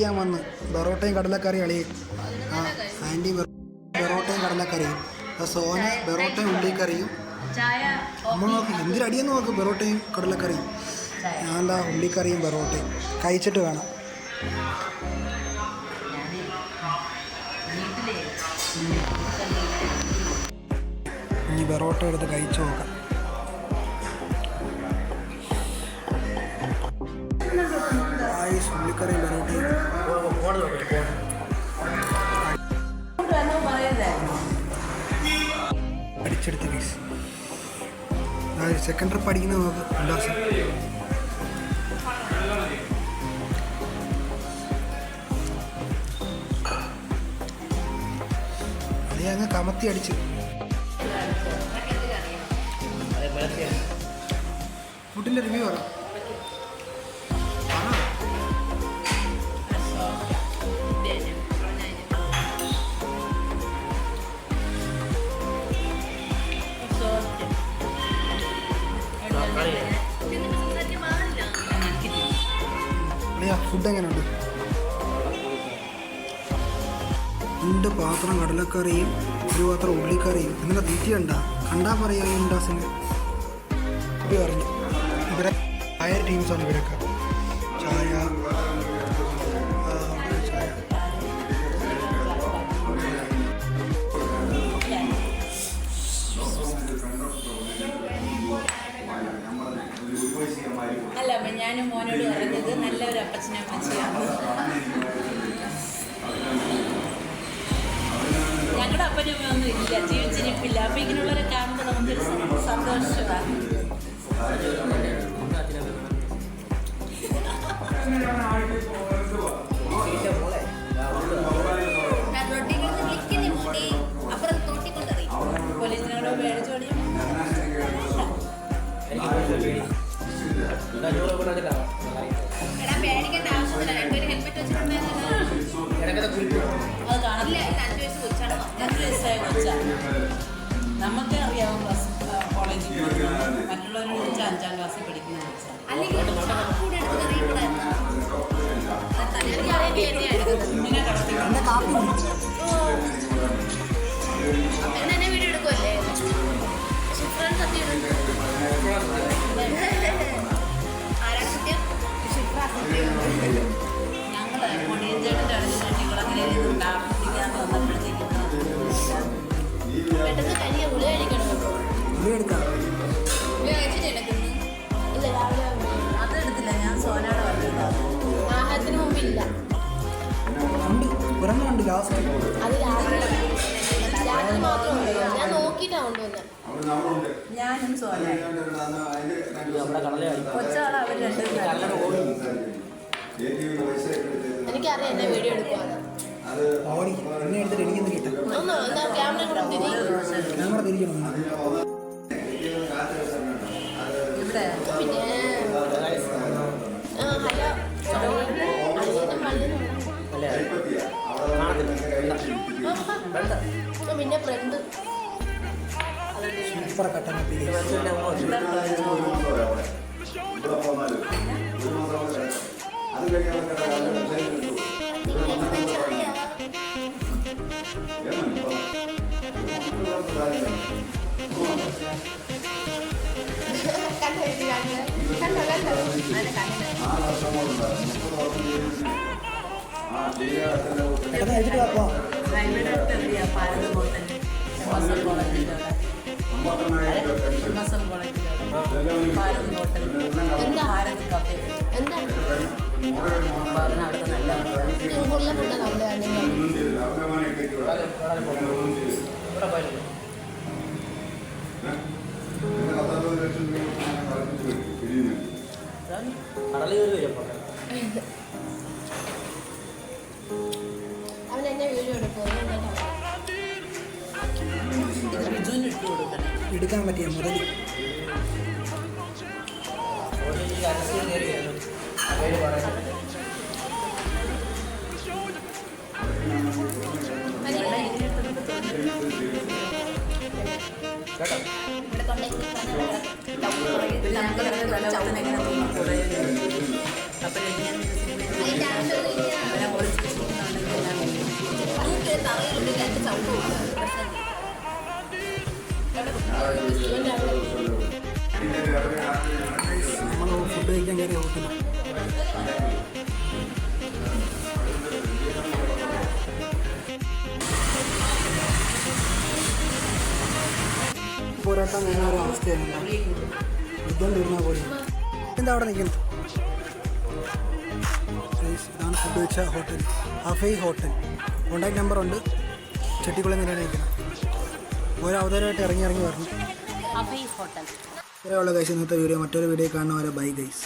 ഞാൻ വന്ന് ബെറോട്ടയും കടലക്കറി അളി ആൻറ്റി ബെറോട്ടയും കടലക്കറിയും സോന ബെറോട്ടയും ഉള്ളിക്കറിയും നമ്മൾ നോക്ക് എന്തിനടിയെന്ന് നോക്ക് ബെറോട്ടയും കടലക്കറിയും ഞാൻ എന്താ ഉള്ളിക്കറിയും ബെറോട്ടയും കഴിച്ചിട്ട് വേണം. ഈ ബെറോട്ട എടുത്ത് കഴിച്ചു നോക്കാം. ഉള്ളിക്കറിയും ബെറോട്ടയും അടിച്ചെടുത്ത് പീസ്. സെക്കൻഡ് ട്രിപ്പ് അടിക്കുന്നത് നോക്ക് ഉല്ലാസം. അതേ അങ്ങ് കമത്തി അടിച്ച്. ഫുഡിൻ്റെ റിവ്യൂ പറ. ഫുഡ് എങ്ങനെയുണ്ട്? രണ്ട് പാത്രം കടലക്കറിയും ഒരു പാത്രം ഉള്ളിക്കറിയും എന്നിട്ട് തീറ്റിയുണ്ട കണ്ടാ പറയാ ഉണ്ടാസിന് ഇത് പറഞ്ഞു. ഇവരെ ചായ ടീംസാണ് ഇവരൊക്കെ. ചായ അല്ല ഞാനും മോനോട് പറഞ്ഞത് നല്ലൊരു അപ്പച്ചനെ അമ്മച്ചിയാണ്. ഞങ്ങളുടെ അപ്പനും ഒന്നും ഇല്ല, ജീവിച്ചിരിപ്പില്ല. അപ്പം ഇങ്ങനെയുള്ളവരെ കാണുമ്പോൾ നമുക്കൊരു സന്തോഷമാണ്. പോലീസിനോട് മേടിച്ചോടി പേടിക്കേണ്ട ആവശ്യമില്ല. രണ്ടൊരു ഹെൽമെറ്റ് വെച്ചിട്ടുണ്ടായിരുന്നു. അത് കാണില്ല. 5 വയസ്സ് കൊച്ചാണ്. 5 വയസ്സായ കൊച്ചാണ്. നമുക്ക് അറിയാവും കോളേജിൽ മറ്റുള്ളവരോട് ചോദിച്ചാൽ 5ാം ക്ലാസ്സിൽ പഠിക്കുന്ന കൊച്ചാണ്. എന്നെ വീഡിയോ എടുക്കുമല്ലേ? ആരാണ് സത്യം? ഞങ്ങൾ കൊടിയഞ്ചേട്ടൻ്റെ അടുത്ത് ഞങ്ങളങ്ങനെ ഉണ്ടാപ്പിക്കാന്ന് വന്നപ്പോഴത്തേക്കും പെട്ടെന്ന് കനിയ ഗുളിക കഴിക്കണം. ഗുളിക കഴിച്ചിട്ടെടുക്കുന്നു. ഇല്ല, രാവിലെ അത് എടുത്തില്ല. ഞാൻ സോനയുടെ വന്നിട്ടുണ്ട്. ആഹാരത്തിന് മുമ്പില്ല. അത് രാത്രി മാത്രമേ ഉള്ളൂ. ഞാൻ നോക്കിയിട്ടാണ് കൊണ്ടുവന്നത്. ഞാനും സോന കൊച്ചാണ്. അവർ രണ്ടുപേരും എനിക്കറിയാം എന്നെ വീഡിയോ എടുക്കുവാണ്. ക്യാമറ കൂടെ പിന്നെ ഹലോ പിന്നെ ഫ്രണ്ട് അവൻ എന്നെ വീഡിയോ എടുക്കാൻ പറ്റിയ മുതൽ ഞങ്ങൾ നമ്മൾ ഫുഡ് കഴിക്കാൻ കയറിയ ഹോട്ടലാണ്. പോരാട്ടം കഴിഞ്ഞ ഒരു അവസ്ഥയാണ്. യുദ്ധം തീർന്നാൽ പോലും എന്താ അവിടെ നിൽക്കുന്നത്? ഇതാണ് ഫുഡ് വെച്ച ഹോട്ടൽ, അഫൈ ഹോട്ടൽ. കോൺടാക്ട് നമ്പർ ഉണ്ട്. ചെട്ടിക്കുളം നിലയാണ് നിൽക്കുന്നത്. ഓരോ അവതാരമായിട്ട് ഇറങ്ങി വരണം. അഫൈ ഹോട്ടൽ. ഇത്രയുള്ള ഗൈസ് ഇന്നത്തെ വീഡിയോ. മറ്റൊരു വീഡിയോ കാണുന്നവരെ ബൈ ഗൈസ്.